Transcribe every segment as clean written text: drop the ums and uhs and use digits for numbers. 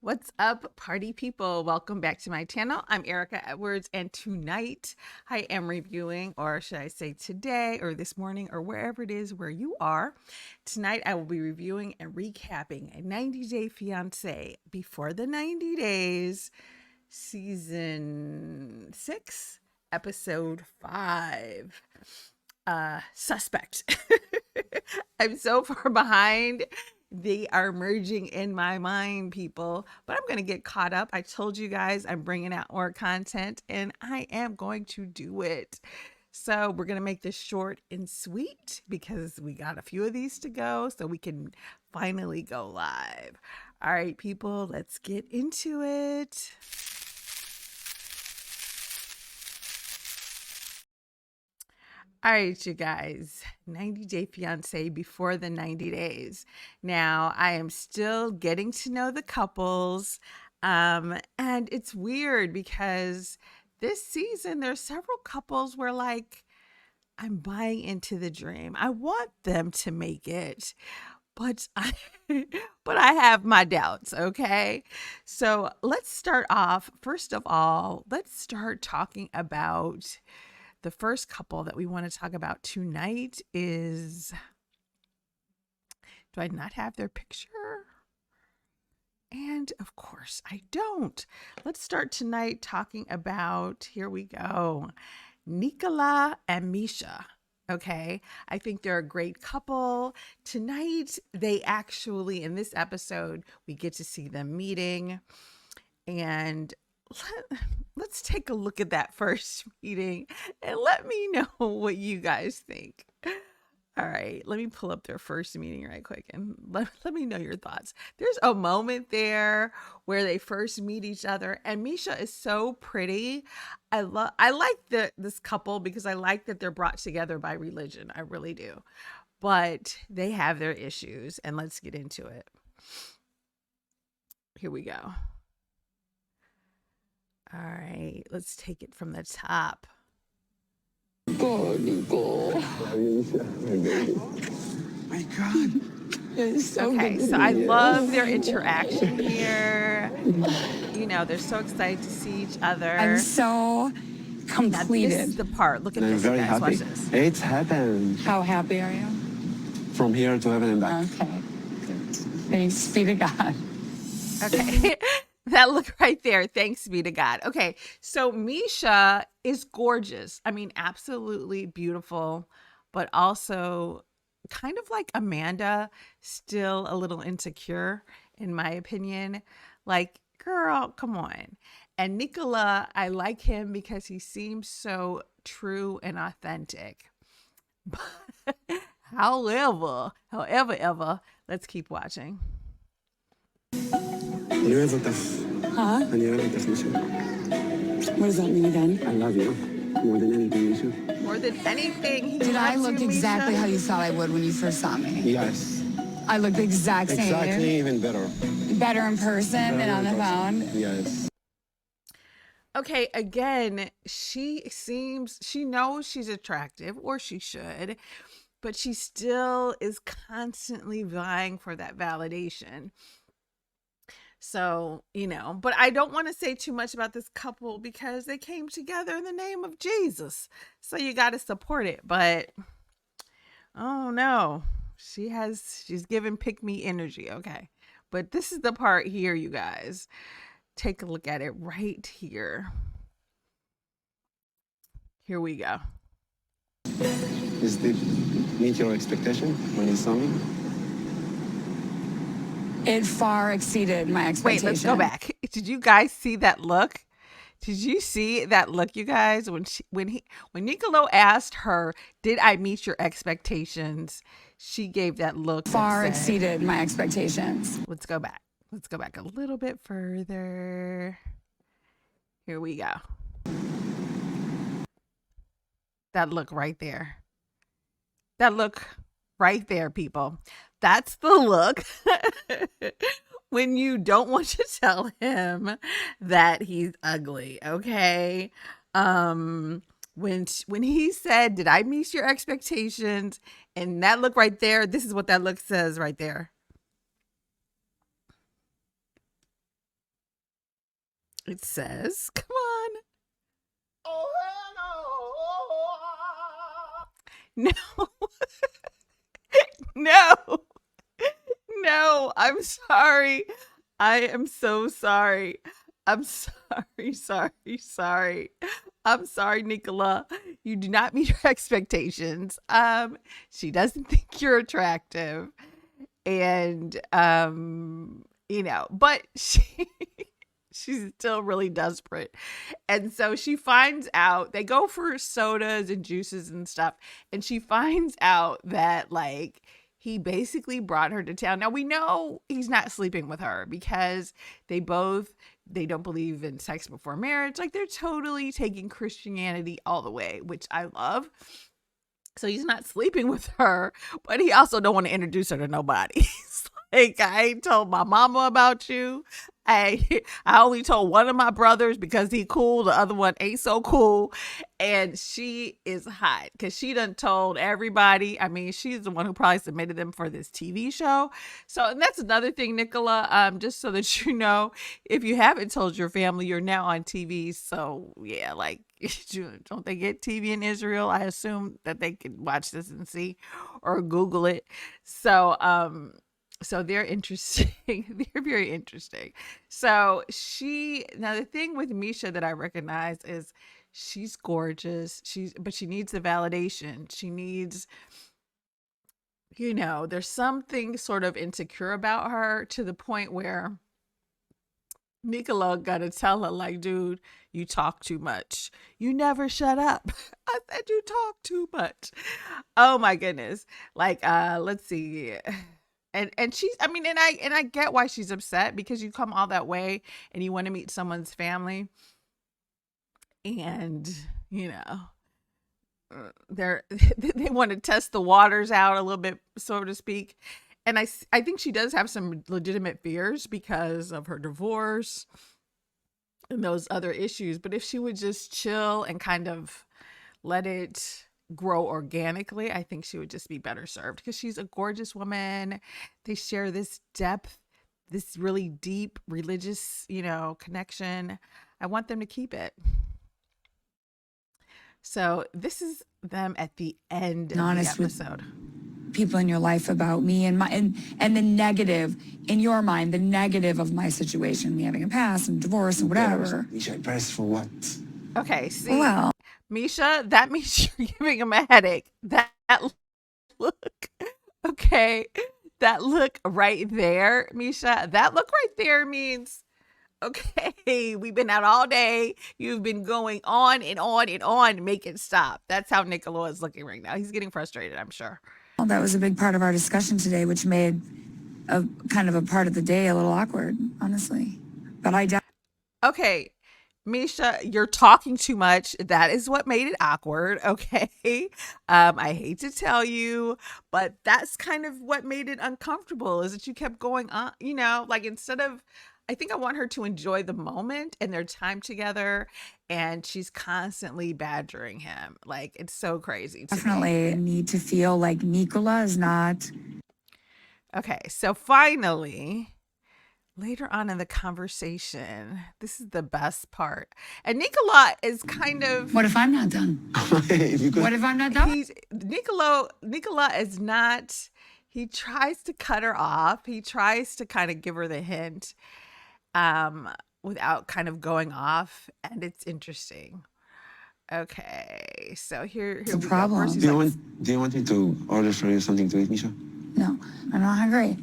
What's up, party people? Welcome back to my channel. I'm Erika Edwards, and tonight I am reviewing, or should I say today, or this morning, or wherever it is where you are. Tonight I will be reviewing and recapping a 90-Day Fiancé Before the 90 Days, Season 6, Episode 5. Suspect. I'm so far behind. They are merging in my mind, people, but I'm going to get caught up. I told you guys I'm bringing out more content, and I am going to do it. So we're going to make this short and sweet because we got a few of these to go so we can finally go live. All right, people, let's get into it. All right, you guys, 90-Day Fiancé Before the 90 Days. Now, I am still getting to know the couples, and it's weird because this season there's several couples where like I'm buying into the dream. I want them to make it, but I but I have my doubts, okay? So, let's start off. First of all, let's start talking about the first couple that we want to talk about tonight is, do I not have their picture? And of course I don't. Let's start tonight talking about, here we go, Nicola and Meisha. Okay, I think they're a great couple. Tonight, they actually, in this episode, we get to see them meeting. And let's take a look at that first meeting and let me know what you guys think. All right, let me pull up their first meeting right quick and let me know your thoughts. There's a moment there where they first meet each other, and Meisha is so pretty. I like this couple because I like that they're brought together by religion. I really do. But they have their issues, and let's get into it. Here we go. All right, let's take it from the top. Oh, Nico. My God. It's so okay, good. so I love their interaction here. You know, they're so excited to see each other. I'm so completed. Now, this is the part. Look at I'm this, very guys. happy. Watch this. It's happened. How happy are you? From here to heaven and back. Okay. Thanks be to God. Okay. That look right there. Thanks be to God. Okay. So Meisha is gorgeous. I mean, absolutely beautiful, but also kind of like Amanda, still a little insecure, in my opinion. Like, girl, come on. And Nicola, I like him because he seems so true and authentic. But however, let's keep watching. Huh? What does that mean again? I love you more than anything, Meisha. More than anything, he Did I loves look you, exactly Meisha. how you thought I would when you first saw me? Yes. I looked the exact same. Exactly, even better. Better in person than on the phone. Yes. Okay, again, she knows she's attractive, or she should, but she still is constantly vying for that validation. So, you know, but I don't want to say too much about this couple because they came together in the name of Jesus. So you got to support it. But, oh no, she's giving pick me energy. Okay. But this is the part here, you guys. Take a look at it right here. Here we go. Did it meet your expectation when you saw me? It far exceeded my expectation. Wait, let's go back. Did you guys see that look? Did you see that look, you guys? When Nicola asked her, "Did I meet your expectations?" She gave that look. Far exceeded my expectations. Let's go back. Let's go back a little bit further. Here we go. That look right there. That look right there, people. That's the look when you don't want to tell him that he's ugly, okay? When he said, "Did I meet your expectations?" and that look right there, this is what that look says right there. It says, come on. No. No. No, I'm sorry. I am so sorry. I'm sorry. I'm sorry, Nicola. You do not meet her expectations. She doesn't think you're attractive. And but she's still really desperate. And so she finds out they go for sodas and juices and stuff, and she finds out that like he basically brought her to town. Now we know he's not sleeping with her because they don't believe in sex before marriage. Like they're totally taking Christianity all the way, which I love. So he's not sleeping with her, but he also don't want to introduce her to nobody. He's like, I ain't told my mama about you. I only told one of my brothers because he cool. The other one ain't so cool. And she is hot because she done told everybody. I mean, she's the one who probably submitted them for this TV show. So, and that's another thing, Nicola, just so that you know, if you haven't told your family, you're now on TV. So yeah, like, don't they get TV in Israel? I assume that they can watch this and see or Google it. So they're interesting. They're very interesting. So now the thing with Meisha that I recognize is she's gorgeous. But she needs the validation. She needs, there's something sort of insecure about her to the point where Nicola got to tell her, like, dude, you talk too much. You never shut up. I said you talk too much. Oh my goodness. Like, let's see. And she's, I mean, and I get why she's upset because you come all that way and you want to meet someone's family, and they want to test the waters out a little bit, so to speak. And I think she does have some legitimate fears because of her divorce and those other issues. But if she would just chill and kind of let it grow organically, I think she would just be better served because she's a gorgeous woman. They share this depth, this really deep religious, connection. I want them to keep it. So this is them at the end of the episode. People in your life about me and the negative in your mind, the negative of my situation, me having a past and divorce and whatever. Meisha, press for what? Okay, see, Well, Meisha, that means you're giving him a headache. That look, okay, that look right there, Meisha, that look right there means, okay, we've been out all day. You've been going on and on and on. Make it stop. That's how Nicola is looking right now. He's getting frustrated, I'm sure. well, that was a big part of our discussion today, which made a kind of a part of the day a little awkward, honestly. But Okay, Meisha, you're talking too much. That is what made it awkward. Okay. I hate to tell you, but that's kind of what made it uncomfortable is that you kept going on, like instead of, I think I want her to enjoy the moment and their time together. And she's constantly badgering him. Like, it's so crazy. definitely need to feel like Nicola is not. Okay. So finally, later on in the conversation, this is the best part. And Nicola is kind of, What if I'm not done? If you could, What if I'm not done? Nicola is not, he tries to cut her off. He tries to kind of give her the hint without kind of going off. And it's interesting. Okay. So here It's a we go. problem. First he's do you like, want me to order for you something to eat, Meisha? No, I'm not hungry.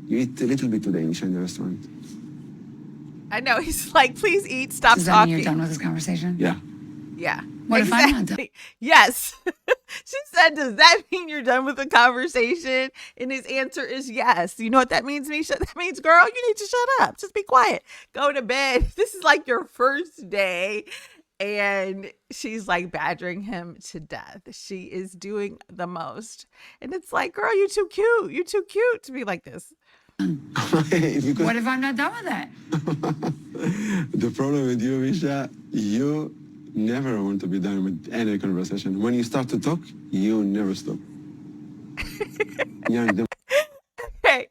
You eat a little bit today, Meisha, in the restaurant. I know. He's like, please eat. Stop Does that mean talking. you're done with this conversation? Yeah. Yeah. What if I'm not done? Yes. She said, does that mean you're done with the conversation? And his answer is yes. You know what that means, Meisha? That means, girl, you need to shut up. Just be quiet. Go to bed. This is like your first day. And she's like badgering him to death. She is doing the most. And it's like, girl, you're too cute. You're too cute to be like this. If you could, What if I'm not done with it? the problem with you, Meisha, you never want to be done with any conversation. When you start to talk, you never stop. Yeah, Hey,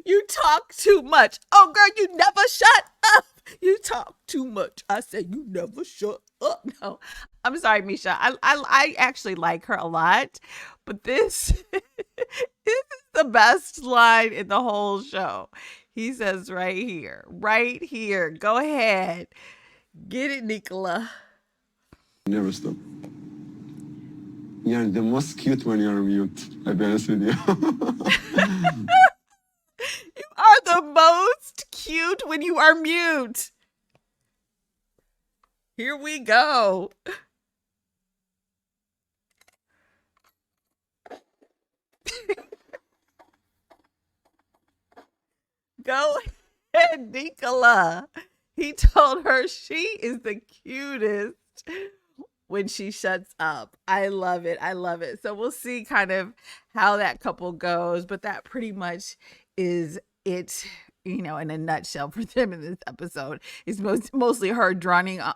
you talk too much. Oh, girl, you never shut up. You talk too much. I said you never shut up. No, I'm sorry, Meisha. I actually like her a lot, but this this is the best line in the whole show. He says right here, right here. Go ahead, get it, Nicola. Never stop. You're the most cute when you're mute. I'll be honest with you. You are the most cute when you are mute. Here we go. Go ahead, Nicola. He told her she is the cutest when she shuts up. I love it. I love it. So we'll see kind of how that couple goes, but that pretty much is it, in a nutshell for them in this episode. It's mostly her going on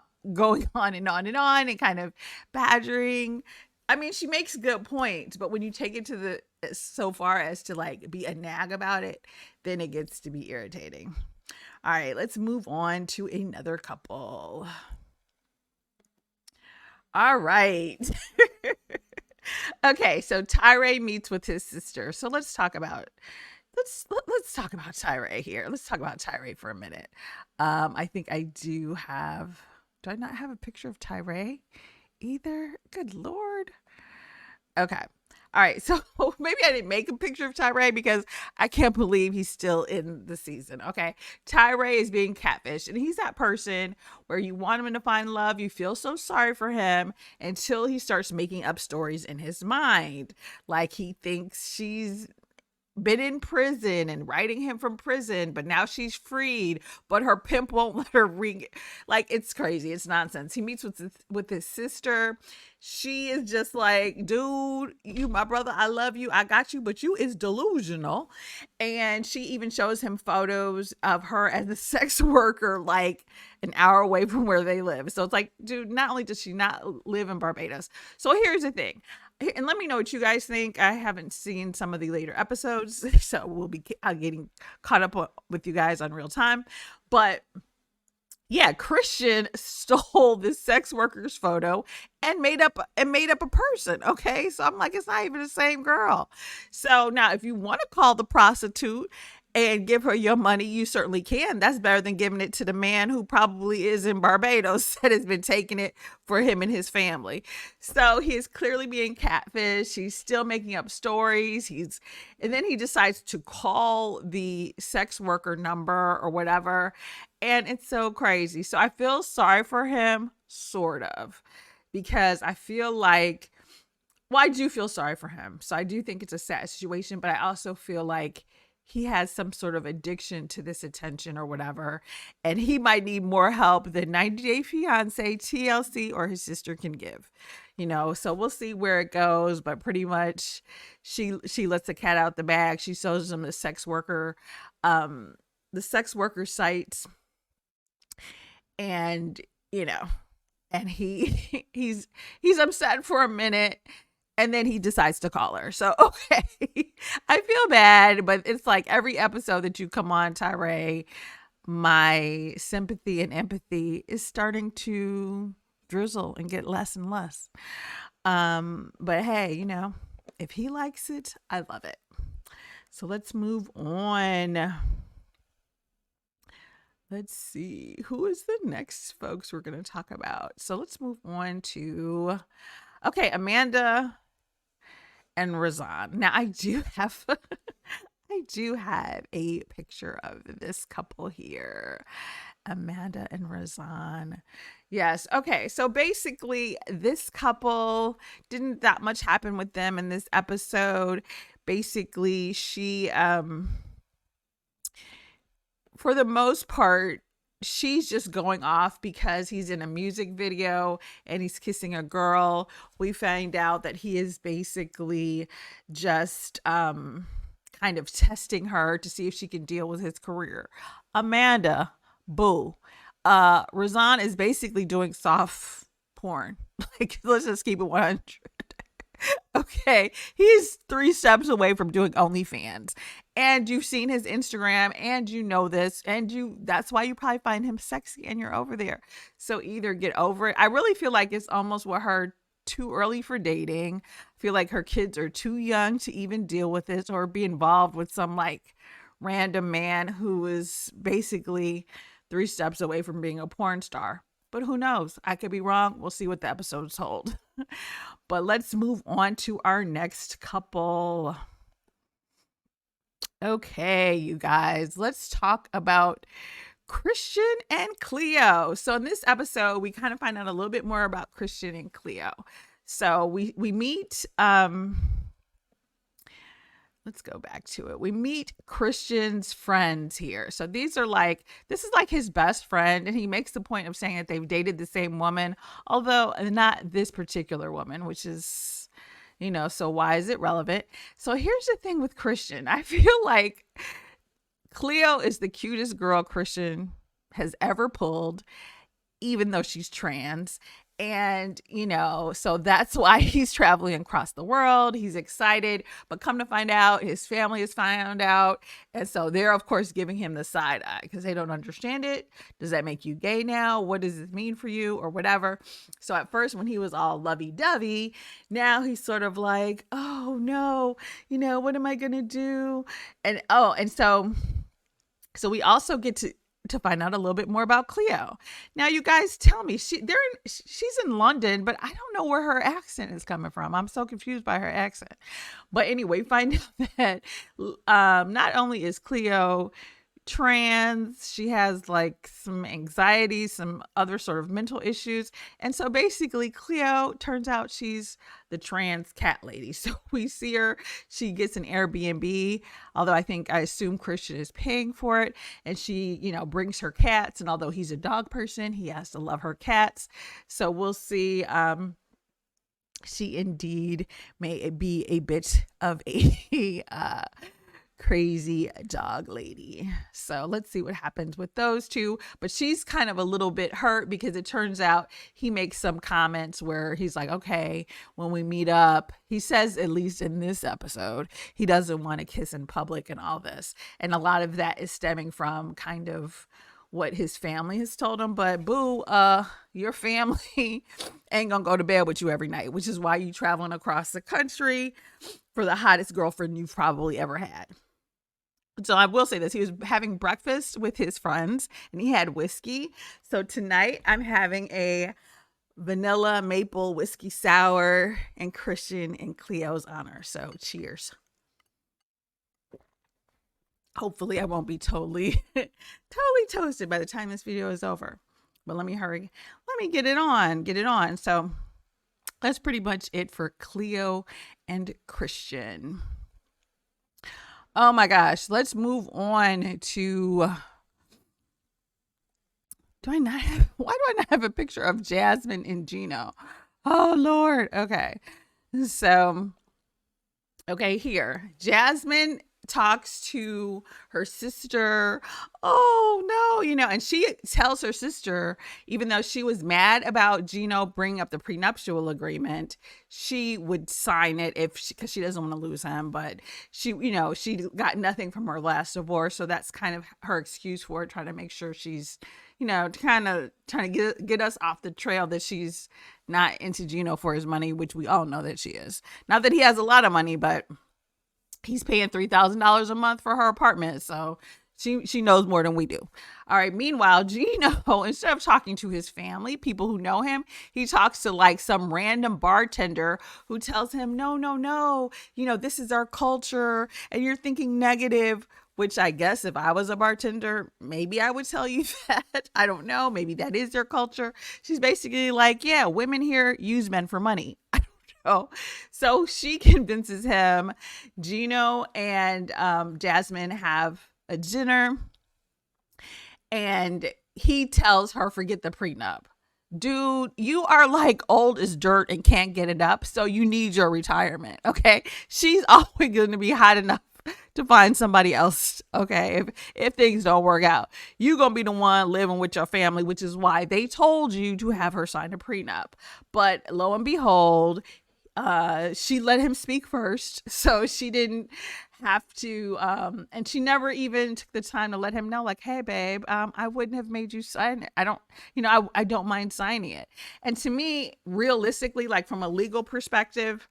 and on and on and kind of badgering. I mean, she makes good points, but when you take it to so far as to like be a nag about it, then it gets to be irritating. All right, let's move on to another couple. All right. Okay, so Tyray meets with his sister. So let's talk about Tyray here. Let's talk about Tyray for a minute. I think I do I not have a picture of Tyray either? Good Lord. Okay. All right. So maybe I didn't make a picture of Tyray because I can't believe he's still in the season. Okay. Tyray is being catfished, and he's that person where you want him to find love. You feel so sorry for him until he starts making up stories in his mind. Like he thinks she's been in prison and writing him from prison, but now she's freed, but her pimp won't let her like, it's crazy. It's nonsense. He meets with his sister. She is just like, dude, you my brother, I love you, I got you, but you is delusional. And she even shows him photos of her as a sex worker like an hour away from where they live. So it's like, dude, not only does she not live in Barbados. So here's the thing. And let me know what you guys think. I haven't seen some of the later episodes, so we'll be getting caught up with you guys on real time. But yeah, Christian stole this sex worker's photo and made up a person. Okay, so I'm like, it's not even the same girl. So now, if you want to call the prostitute and give her your money, you certainly can. That's better than giving it to the man who probably is in Barbados that has been taking it for him and his family. So he is clearly being catfished. He's still making up stories. And then he decides to call the sex worker number or whatever. And it's so crazy. So I feel sorry for him, sort of, because I feel like, well, I do feel sorry for him. So I do think it's a sad situation, but I also feel like he has some sort of addiction to this attention or whatever, and he might need more help than 90 Day Fiancé, TLC, or his sister can give, so we'll see where it goes. But pretty much she lets the cat out the bag. She shows him the sex worker sites, and and he's upset for a minute. And then he decides to call her. So, okay, I feel bad, but it's like every episode that you come on, Tyray, my sympathy and empathy is starting to drizzle and get less and less. But hey, if he likes it, I love it. So let's move on. Let's see. Who is the next folks we're going to talk about? So let's move on to, okay, Amanda and Razan. Now I do have a picture of this couple here. Amanda and Razan. Yes. Okay. So basically this couple, didn't that much happen with them in this episode. Basically she, for the most part, she's just going off because he's in a music video and he's kissing a girl. We find out that he is basically just kind of testing her to see if she can deal with his career. Amanda, boo. Razan is basically doing soft porn. Like, let's just keep it 100. Okay, he's 3 steps away from doing OnlyFans. And you've seen his Instagram and you know this and that's why you probably find him sexy and you're over there. So either get over it. I really feel like it's almost with her too early for dating. I feel like her kids are too young to even deal with this or be involved with some like random man who is basically 3 steps away from being a porn star. But who knows? I could be wrong. We'll see what the episodes hold. But let's move on to our next couple. Okay, you guys, let's talk about Christian and Cleo. So in this episode, we kind of find out a little bit more about Christian and Cleo. So we meet let's go back to it. We meet Christian's friends here. So this is like his best friend, and he makes the point of saying that they've dated the same woman, although not this particular woman, which is, so why is it relevant? So here's the thing with Christian. I feel like Cleo is the cutest girl Christian has ever pulled, even though she's trans. And, so that's why he's traveling across the world. He's excited, but come to find out, his family has found out. And so they're, of course, giving him the side eye because they don't understand it. Does that make you gay now? What does this mean for you or whatever? So at first, when he was all lovey-dovey, now he's sort of like, oh, no, what am I going to do? And so we also get to find out a little bit more about Cleo. Now, you guys tell me, she's in London, but I don't know where her accent is coming from. I'm so confused by her accent. But anyway, find out that not only is Cleo trans, she has like some anxiety, some other sort of mental issues. And so basically Cleo, turns out she's the trans cat lady. So we see her, she gets an Airbnb, although I assume Christian is paying for it. And she, brings her cats. And although he's a dog person, he has to love her cats. So we'll see. She indeed may be a bit of a crazy dog lady. So let's see what happens with those two. But she's kind of a little bit hurt because it turns out he makes some comments where he's like, okay, when we meet up, he says, at least in this episode, he doesn't want to kiss in public and all this. And a lot of that is stemming from kind of what his family has told him. But boo, your family ain't gonna go to bed with you every night, which is why you traveling across the country for the hottest girlfriend you've probably ever had. So I will say this, he was having breakfast with his friends and he had whiskey. So tonight I'm having a vanilla maple whiskey sour in Christian and Cleo's honor. So cheers. Hopefully I won't be totally toasted by the time this video is over. But let me hurry. Let me get it on. So that's pretty much it for Cleo and Christian. Oh my gosh, let's move on to, why do I not have a picture of Jasmine and Gino? Oh Lord. Okay. So, here, Jasmine talks to her sister. Oh no, and she tells her sister, even though she was mad about Gino bringing up the prenuptial agreement, she would sign it because she doesn't want to lose him. But she got nothing from her last divorce, so that's kind of her excuse for it, trying to make sure she's, kind of trying to get us off the trail that she's not into Gino for his money, which we all know that she is. Not that he has a lot of money, but he's paying $3,000 a month for her apartment. So she knows more than we do. All right. Meanwhile, Gino, instead of talking to his family, people who know him, he talks to like some random bartender who tells him, no, this is our culture and you're thinking negative, which I guess if I was a bartender, maybe I would tell you that. I don't know. Maybe that is their culture. She's basically like, yeah, women here use men for money. So she convinces him. Gino and Jasmine have a dinner and he tells her, forget the prenup. Dude, you are like old as dirt and can't get it up. So you need your retirement. Okay. She's always going to be hot enough to find somebody else. Okay. If things don't work out, you're going to be the one living with your family, which is why they told you to have her sign a prenup. But lo and behold, she let him speak first, so she didn't have to, and she never even took the time to let him know, like, hey babe, I wouldn't have made you sign it. I don't mind signing it. And to me, realistically, like from the legal perspective,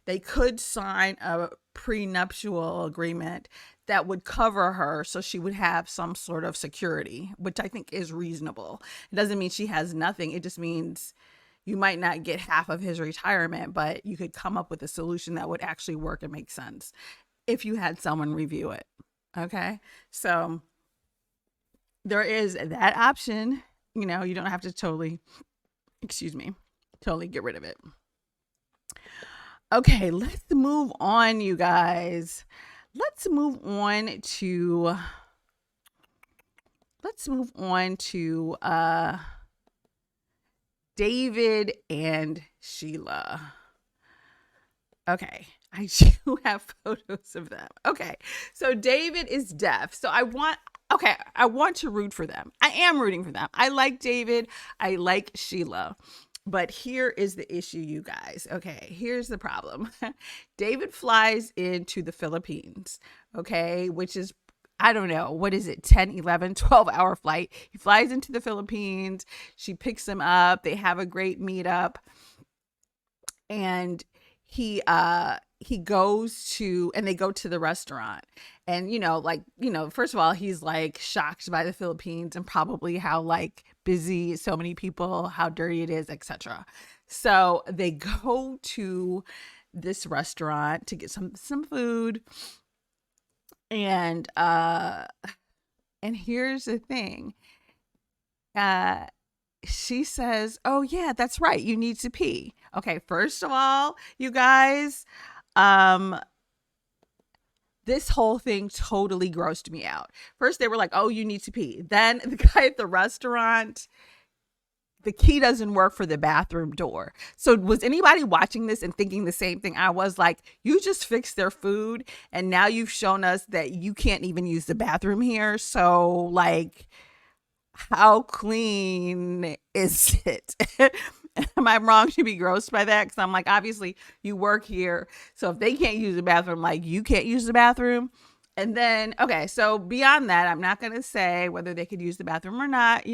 they could sign a prenuptial agreement that would cover her, so she would have some sort of security, which I think is reasonable. It doesn't mean she has nothing. It just means you might not get half of his retirement, but you could come up with a solution that would actually work and make sense if you had someone review it. Okay. So there is that option. You know, you don't have to totally get rid of it. Okay, let's move on, you guys. Let's move on to David and Sheila. Okay, I do have photos of them. Okay, so David is deaf. So I want to root for them. I am rooting for them. I like David. I like Sheila. But here is the issue, you guys. Okay, here's the problem. David flies into the Philippines, okay, which is, I don't know, what is it, 10, 11, 12-hour flight. He flies into the Philippines. She picks him up. They have a great meetup. And they go to the restaurant. And, first of all, he's like shocked by the Philippines and probably how like busy, so many people, how dirty it is, etc. So they go to this restaurant to get some food. And here's the thing. She says, oh yeah, that's right, you need to pee. Okay, first of all, you guys, this whole thing totally grossed me out. First, they were like, oh, you need to pee. Then the guy at the restaurant, the key doesn't work for the bathroom door. So was anybody watching this and thinking the same thing I was? Like, you just fixed their food and now you've shown us that you can't even use the bathroom here. So like, how clean is it? Am I wrong to be grossed by that? Because I'm like, obviously you work here. So if they can't use the bathroom, like you can't use the bathroom. And then, okay, so beyond that, I'm not going to say whether they could use the bathroom or not,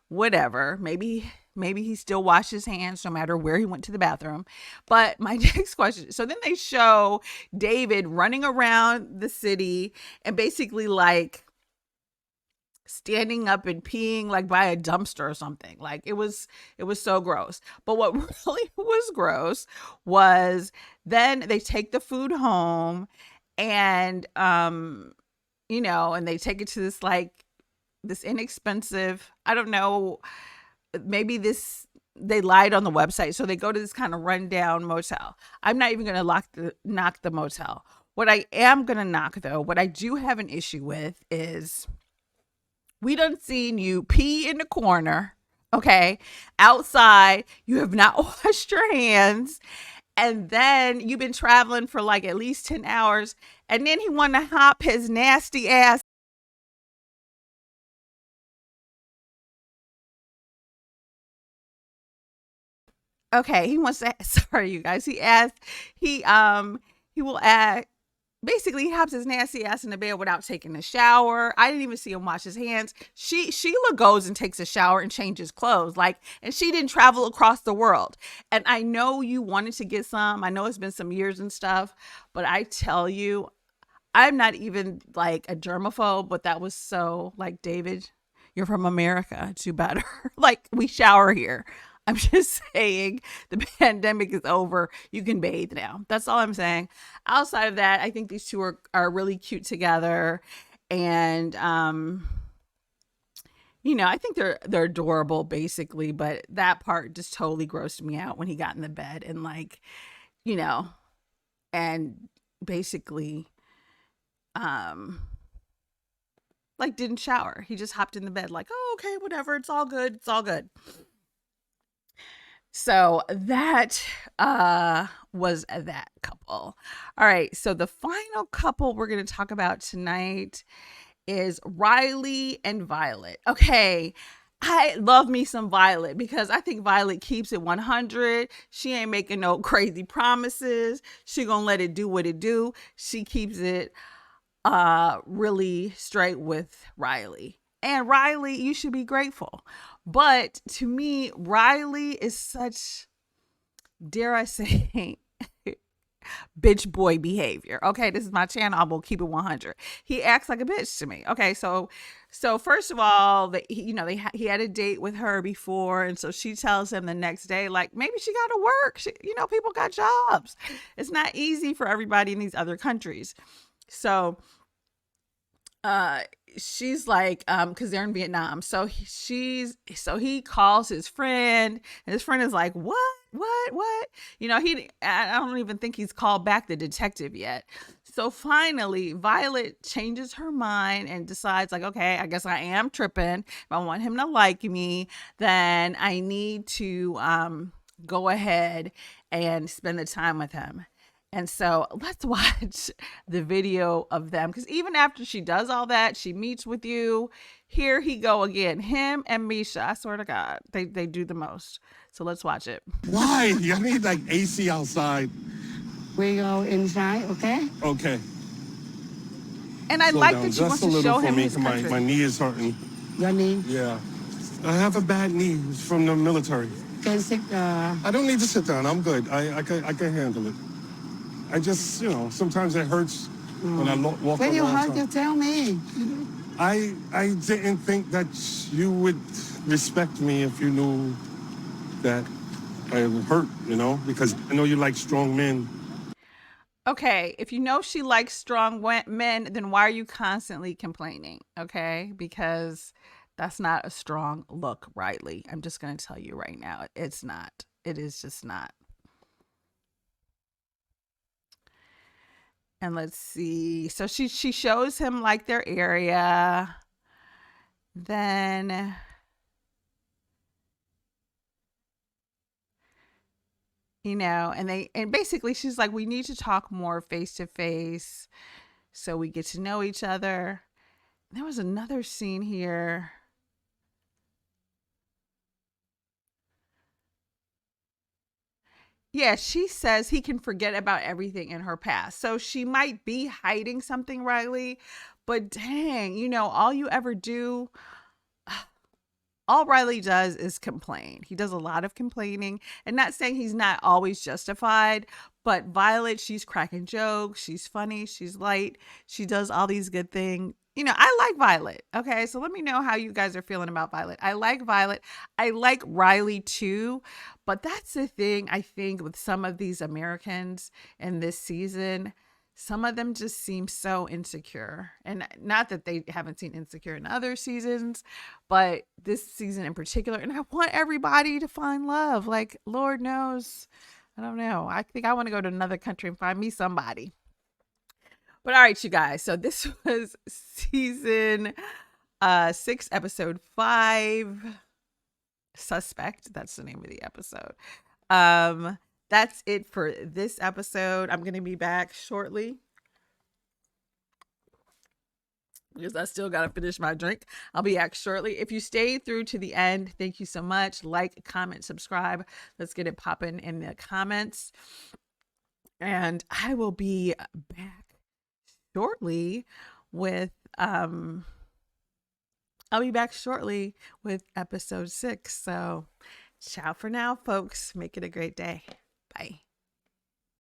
whatever. Maybe he still washed his hands no matter where he went to the bathroom. But my next question, so then they show David running around the city and basically like standing up and peeing like by a dumpster or something. Like it was so gross. But what really was gross was then they take the food home and and they take it to this inexpensive, I don't know, maybe they lied on the website. So they go to this kind of rundown motel. I'm not even going to knock the motel. What I am going to knock though, what I do have an issue with is we done seen you pee in the corner, okay? Outside, you have not washed your hands. And then you've been traveling for like at least 10 hours. And then he wanted to hop his nasty ass. Okay, he wants to, sorry, you guys. He will add, basically, he hops his nasty ass in the bed without taking a shower. I didn't even see him wash his hands. Sheila goes and takes a shower and changes clothes. And she didn't travel across the world. And I know you wanted to get some. I know it's been some years and stuff. But I tell you, I'm not even like a germaphobe. But that was so like, David, you're from America. Do better. Like, we shower here. I'm just saying the pandemic is over. You can bathe now. That's all I'm saying. Outside of that, I think these two are really cute together. And, I think they're adorable basically, but that part just totally grossed me out when he got in the bed and and basically, didn't shower. He just hopped in the bed like, oh, okay, whatever. It's all good. It's all good. So that was that couple. All right. So the final couple we're going to talk about tonight is Riley and Violet. Okay. I love me some Violet because I think Violet keeps it 100. She ain't making no crazy promises. She gonna let it do what it do. She keeps it really straight with Riley. And Riley, you should be grateful. But to me, Riley is such, dare I say, bitch boy behavior. Okay, this is my channel. I will keep it 100. He acts like a bitch to me. Okay, so first of all, he had a date with her before, and so she tells him the next day, like, maybe she got to work. People got jobs. It's not easy for everybody in these other countries. So she's like, because they're in Vietnam. So he calls his friend, and his friend is like, what? I don't even think he's called back the detective yet. So finally, Violet changes her mind and decides, like, okay, I guess I am tripping. If I want him to like me, then I need to go ahead and spend the time with him. And so let's watch the video of them, because even after she does all that, she meets with you. Here he go again. Him and Meisha, I swear to God, they do the most. So let's watch it. Why? I need like AC outside. We go inside, okay? Okay. And I Slow like down that she just wants a to little show for him me, his 'cause country. my knee is hurting. Your knee? Yeah. I have a bad knee. It's from the military. Can sit, I don't need to sit down. I'm good. I can handle it. I just, sometimes it hurts when I walk when you around. hurt, you tell me. I didn't think that you would respect me if you knew that I hurt, because I know you like strong men. Okay, if you know she likes strong men, then why are you constantly complaining? Okay, because that's not a strong look, Riley. I'm just going to tell you right now. It's not. It is just not. And let's see. So she shows him like their area. Then and basically she's like, we need to talk more face to face so we get to know each other. There was another scene here. Yeah, she says he can forget about everything in her past. So she might be hiding something, Riley, but dang, all you ever do, all Riley does is complain. He does a lot of complaining, and not saying he's not always justified, but Violet, she's cracking jokes. She's funny. She's light. She does all these good things. I like Violet. Okay, so let me know how you guys are feeling about Violet. I like Violet. I like Riley too, but that's the thing I think with some of these Americans in this season. Some of them just seem so insecure, and not that they haven't seen Insecure in other seasons, but this season in particular. And I want everybody to find love. Like, Lord knows, I don't know. I think I want to go to another country and find me somebody. But all right, you guys. So this was season 6, episode 5. Suspect. That's the name of the episode. That's it for this episode. I'm going to be back shortly because I still got to finish my drink. I'll be back shortly. If you stayed through to the end, thank you so much. Like, comment, subscribe. Let's get it popping in the comments. And I will be back shortly with episode 6. So ciao for now, folks. Make it a great day. Bye.